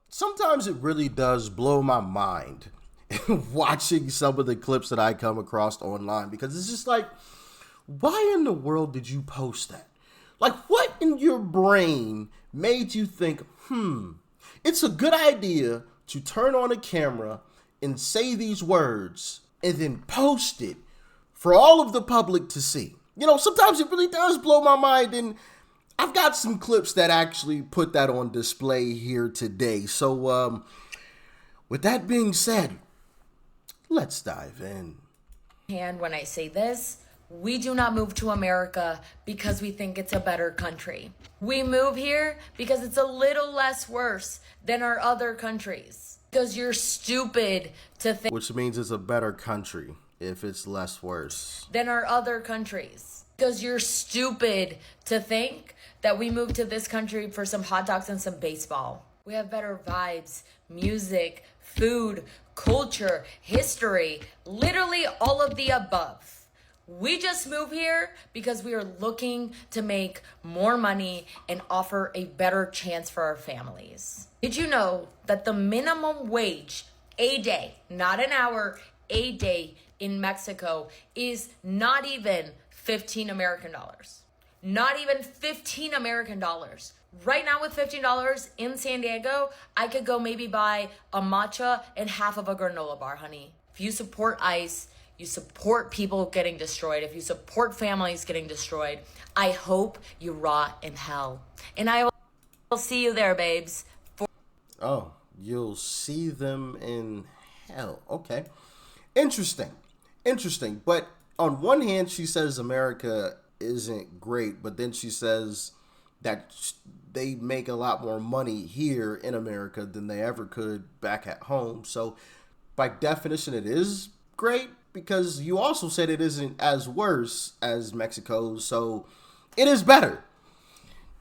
Sometimes it really does blow my mind watching some of the clips that I come across online, because it's just like, why in the world did you post that? Like, what in your brain made you think, it's a good idea to turn on a camera and say these words and then post it for all of the public to see? Sometimes it really does blow my mind, and I've got some clips that actually put that on display here today. So, with that being said, let's dive in. And when I say this, we do not move to America because we think it's a better country. We move here because it's a little less worse than our other countries. Because you're stupid to think. Which means it's a better country if it's less worse than our other countries. Because you're stupid to think that we moved to this country for some hot dogs and some baseball. We have better vibes, music, food, culture, history, literally all of the above. We just move here because we are looking to make more money and offer a better chance for our families. Did you know that the minimum wage a day, not an hour, a day in Mexico is not even 15 American dollars? Not even 15 American dollars. Right now with $15 in San Diego, I could go maybe buy a matcha and half of a granola bar, honey. If you support ICE, you support people getting destroyed. If you support families getting destroyed, I hope you rot in hell. And I will see you there, babes. Oh, you'll see them in hell. Okay. Interesting. But on one hand, she says America isn't great, but then she says that they make a lot more money here in America than they ever could back at home. So by definition, it is great, because you also said it isn't as worse as Mexico, so it is better.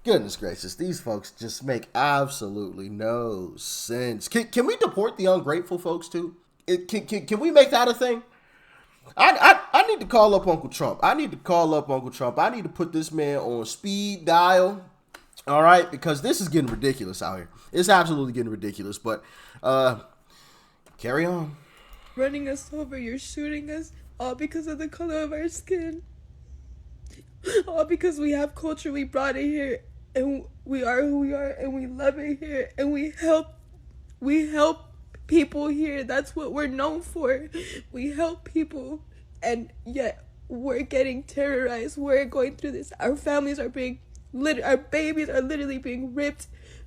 Goodness gracious, these folks just make absolutely no sense. Can we deport the ungrateful folks too? Can we make that a thing? I need to call up Uncle Trump. I need to put this man on speed dial. All right, because this is getting ridiculous out here. It's absolutely getting ridiculous. But carry on. Running us over, you're shooting us, all because of the color of our skin. All because we have culture, we brought it here, and we are who we are, and we love it here, and we help people here. That's what we're known for. We help people, and yet we're getting terrorized. We're going through this. Our families are our babies are literally being ripped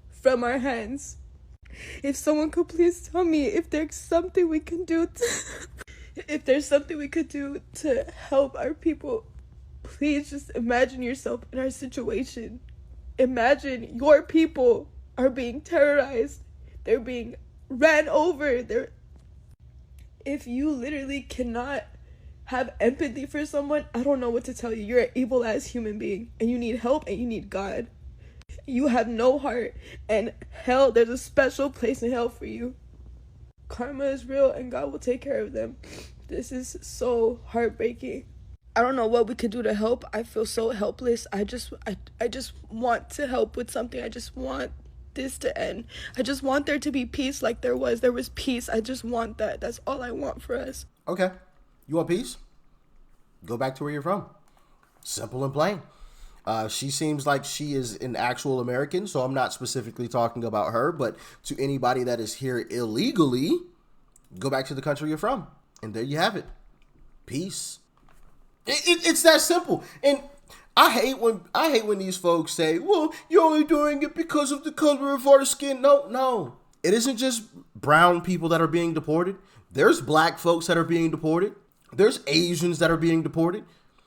from our hands. If someone could please tell me if there's something we can do to help our people, please just imagine yourself in our situation. Imagine your people are being terrorized. They're being ran over. If you literally cannot have empathy for someone, I don't know what to tell you. You're an evil ass human being, and you need help, and you need God. You have no heart, and hell, there's a special place in hell for you. Karma is real, and God will take care of them. This is so heartbreaking. I don't know what we could do to help. I feel so helpless. I just want to help with something. I just want this to end. I just want there to be peace like there was peace. I just want that. That's all I want for us. Okay. You want peace? Go back to where you're from. Simple and plain. She seems like she is an actual American, so I'm not specifically talking about her, but to anybody that is here illegally, go back to the country you're from. And there you have it. Peace. It's that simple. And I hate when these folks say, well, you're only doing it because of the color of our skin. No. It isn't just brown people that are being deported. There's black folks that are being deported. There's Asians that are being deported.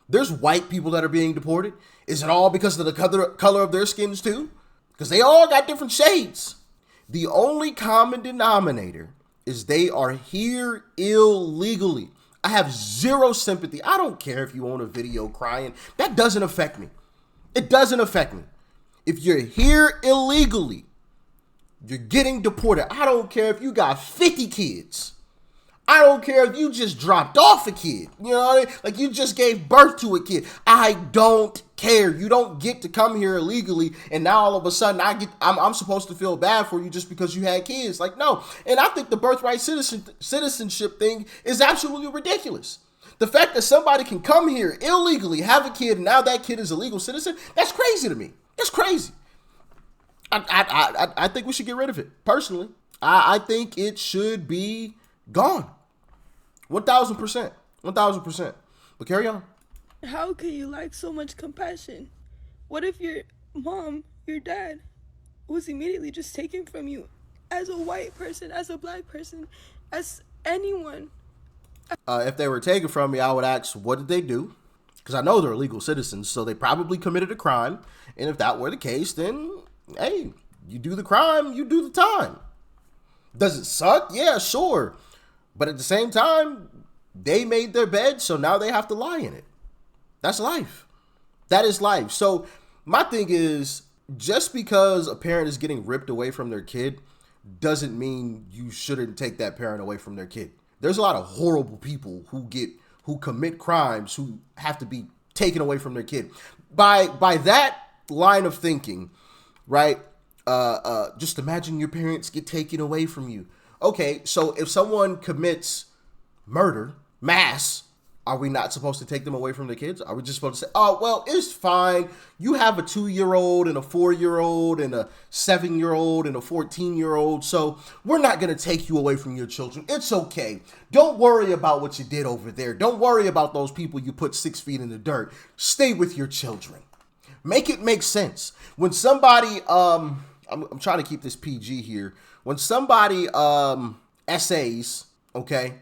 There's white people that are being deported. Is it all because of the color of their skins too? Because they all got different shades. The only common denominator is they are here illegally. I have zero sympathy. I don't care if you own a video crying. That doesn't affect me. It doesn't affect me. If you're here illegally, you're getting deported. I don't care if you got 50 kids. I don't care if you just dropped off a kid. You know what I mean? Like you just gave birth to a kid. I don't care. You don't get to come here illegally, and now all of a sudden I'm supposed to feel bad for you just because you had kids. Like, no. And I think the birthright citizenship thing is absolutely ridiculous. The fact that somebody can come here illegally, have a kid, and now that kid is a legal citizen, that's crazy to me. That's crazy. I think we should get rid of it, personally. I think it should be gone. 1,000%. 1,000%. But carry on. How can you lack so much compassion? What if your mom, your dad, was immediately just taken from you as a white person, as a black person, as anyone? If they were taken from me, I would ask, what did they do? Because I know they're legal citizens, so they probably committed a crime. And if that were the case, then, hey, you do the crime, you do the time. Does it suck? Yeah, sure. But at the same time, they made their bed, so now they have to lie in it. That's life. That is life. So my thing is, just because a parent is getting ripped away from their kid doesn't mean you shouldn't take that parent away from their kid. There's a lot of horrible people who commit crimes who have to be taken away from their kid. By that line of thinking, right? Just imagine your parents get taken away from you. Okay, so if someone commits murder, mass, are we not supposed to take them away from their kids? Are we just supposed to say, oh, well, it's fine. You have a 2-year-old and a 4-year-old and a 7-year-old and a 14-year-old, so we're not going to take you away from your children. It's okay. Don't worry about what you did over there. Don't worry about those people you put 6 feet in the dirt. Stay with your children. Make it make sense. When somebody, I'm trying to keep this PG here. When somebody essays, okay,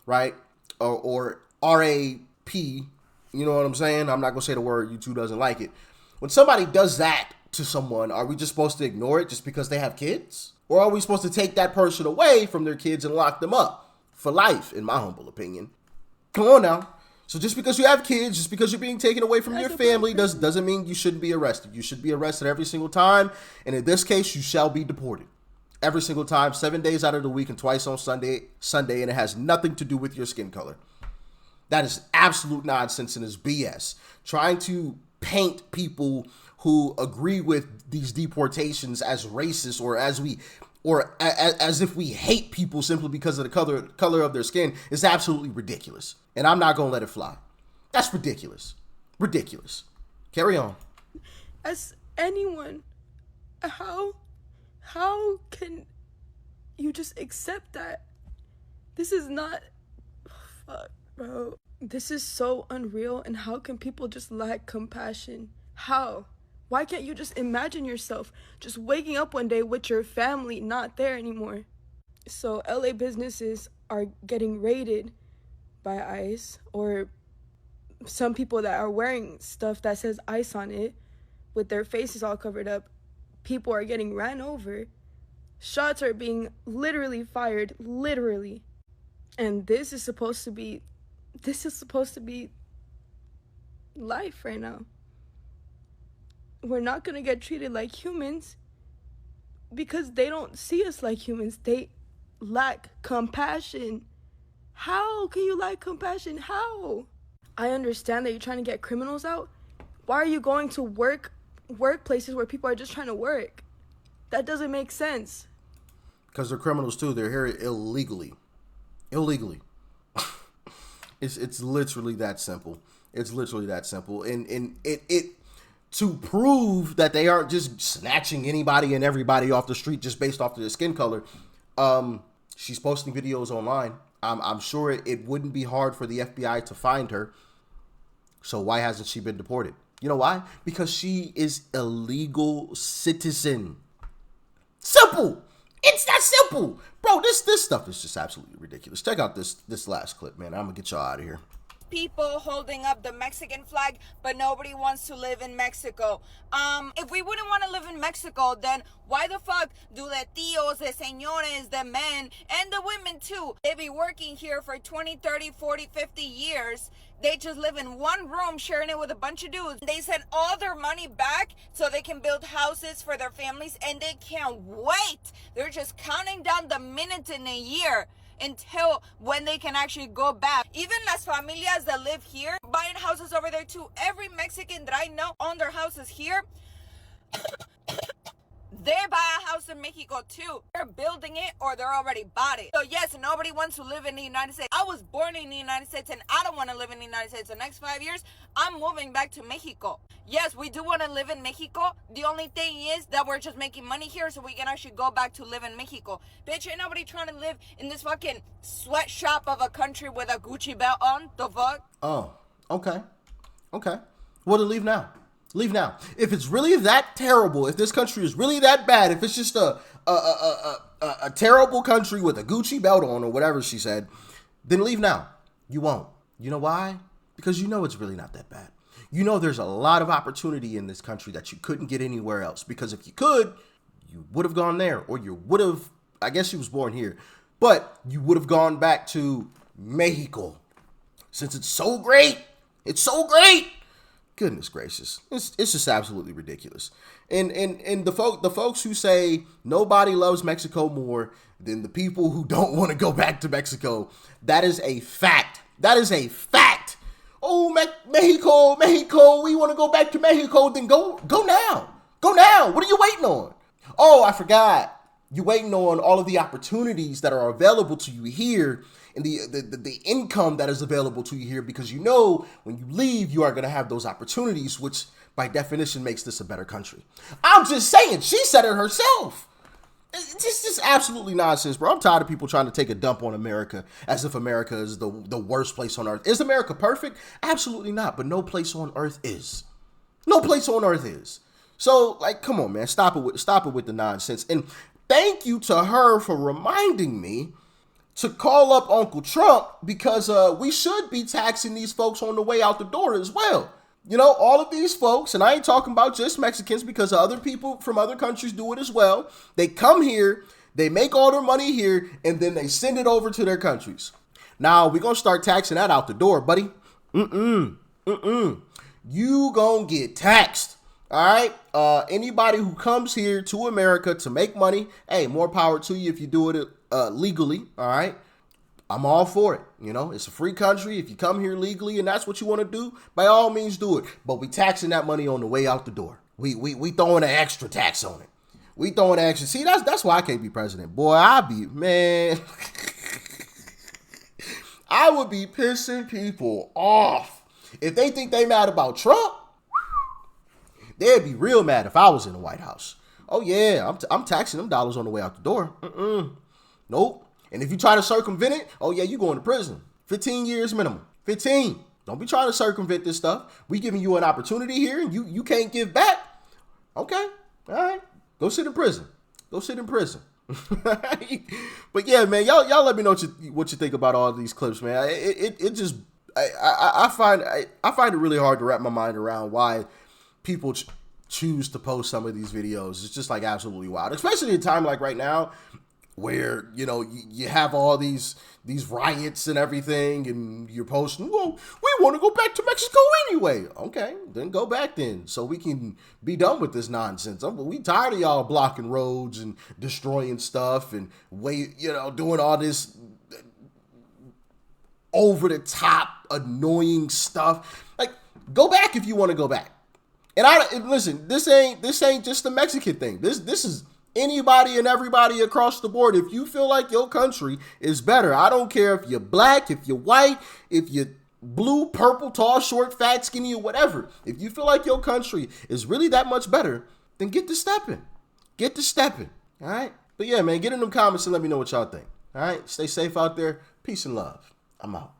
right, or RAP, you know what I'm saying? I'm not going to say the word, YouTube doesn't like it. When somebody does that to someone, are we just supposed to ignore it just because they have kids? Or are we supposed to take that person away from their kids and lock them up for life, in my humble opinion? Come on now. So just because you have kids, just because you're being taken away from your family doesn't mean you shouldn't be arrested. You should be arrested every single time. And in this case, you shall be deported. Every single time, 7 days out of the week and twice on Sunday, and it has nothing to do with your skin color. That is absolute nonsense and is BS. Trying to paint people who agree with these deportations as racist or as if we hate people simply because of the color of their skin is absolutely ridiculous. And I'm not going to let it fly. That's ridiculous. Ridiculous. Carry on. As anyone, how can you just accept that? This is not, fuck, bro. This is so unreal, and how can people just lack compassion? How? Why can't you just imagine yourself just waking up one day with your family not there anymore? So LA businesses are getting raided by ICE, or some people that are wearing stuff that says ICE on it with their faces all covered up. People are getting ran over. Shots are being literally fired, literally. And this is supposed to be life right now. We're not going to get treated like humans because they don't see us like humans. They lack compassion. How can you lack compassion? How? I understand that you're trying to get criminals out. Why are you going to workplaces where people are just trying to work? That doesn't make sense. Because they're criminals too. They're here illegally. It's literally that simple. It's literally that simple. And it to prove that they aren't just snatching anybody and everybody off the street just based off of their skin color. She's posting videos online. I'm sure it wouldn't be hard for the FBI to find her. So why hasn't she been deported? You know why? Because she is a legal citizen. Simple. It's that simple. Bro, this stuff is just absolutely ridiculous. Check out this last clip, man. I'm going to get y'all out of here. People holding up the Mexican flag, but nobody wants to live in Mexico. If we wouldn't want to live in Mexico, then why the fuck do the tios, the señores, the men, and the women too, they be working here for 20, 30, 40, 50 years. They just live in one room sharing it with a bunch of dudes. They send all their money back so they can build houses for their families, and they can't wait. They're just counting down the minutes in a year until when they can actually go back. Even las familias that live here, buying houses over there too. Every Mexican that I know own their houses here. They buy a house in Mexico too. They're building it or they're already bought it. So yes, nobody wants to live in the United States. I was born in the United States and I don't want to live in the United States. The next 5 years, I'm moving back to Mexico. Yes, we do want to live in Mexico. The only thing is that we're just making money here so we can actually go back to live in Mexico. Bitch, ain't nobody trying to live in this fucking sweatshop of a country with a Gucci belt on. The fuck? Oh, okay. Okay. Well, to leave now. Leave now. If it's really that terrible, if this country is really that bad, if it's just a terrible country with a Gucci belt on or whatever she said, then leave now. You won't. You know why? Because you know it's really not that bad. You know there's a lot of opportunity in this country that you couldn't get anywhere else. Because if you could, you would have gone there, or you would have, I guess she was born here, but you would have gone back to Mexico. Since it's so great. It's so great. Goodness gracious. It's just absolutely ridiculous. And the folks who say nobody loves Mexico more than the people who don't want to go back to Mexico, that is a fact. That is a fact. Oh, Mexico, we want to go back to Mexico, then go now. Go now. What are you waiting on? Oh, I forgot. You're waiting on all of the opportunities that are available to you here and the income that is available to you here, because you know when you leave, you are going to have those opportunities, which by definition makes this a better country. I'm just saying, she said it herself. It's just absolutely nonsense, bro. I'm tired of people trying to take a dump on America as if America is the worst place on earth. Is America perfect? Absolutely not, but no place on earth is. No place on earth is. So, like, come on, man. Stop it with the nonsense. And thank you to her for reminding me to call up Uncle Trump, because we should be taxing these folks on the way out the door as well. You know, all of these folks, and I ain't talking about just Mexicans, because other people from other countries do it as well. They come here, they make all their money here, and then they send it over to their countries. Now, we're going to start taxing that out the door, buddy. You gonna get taxed. All right. Anybody who comes here to America to make money, hey, more power to you if you do it legally. All right. I'm all for it. You know, it's a free country. If you come here legally and that's what you want to do, by all means do it. But we taxing that money on the way out the door. We throwing an extra tax on it. We throwing an extra. See, that's why I can't be president. Boy, man. I would be pissing people off. If they think they mad about Trump, they'd be real mad if I was in the White House. Oh, yeah, I'm taxing them dollars on the way out the door. Nope. And if you try to circumvent it, oh, yeah, you going to prison. 15 years minimum. 15. Don't be trying to circumvent this stuff. We giving you an opportunity here and you can't give back. Okay. All right. Go sit in prison. Go sit in prison. But, yeah, man, y'all let me know what you think about all these clips, man. It just... I find it really hard to wrap my mind around why people choose to post some of these videos. It's just like absolutely wild, especially in a time like right now where, you know, you have all these riots and everything, and you're posting, well, we want to go back to Mexico anyway. Okay, then go back then so we can be done with this nonsense. We tired of y'all blocking roads and destroying stuff and doing all this over the top annoying stuff. Like, go back if you want to go back. And listen, this ain't just a Mexican thing. This is anybody and everybody across the board. If you feel like your country is better, I don't care if you're black, if you're white, if you're blue, purple, tall, short, fat, skinny, or whatever. If you feel like your country is really that much better, then get to stepping. Get to stepping. All right? But yeah, man, get in them comments and let me know what y'all think. All right? Stay safe out there. Peace and love. I'm out.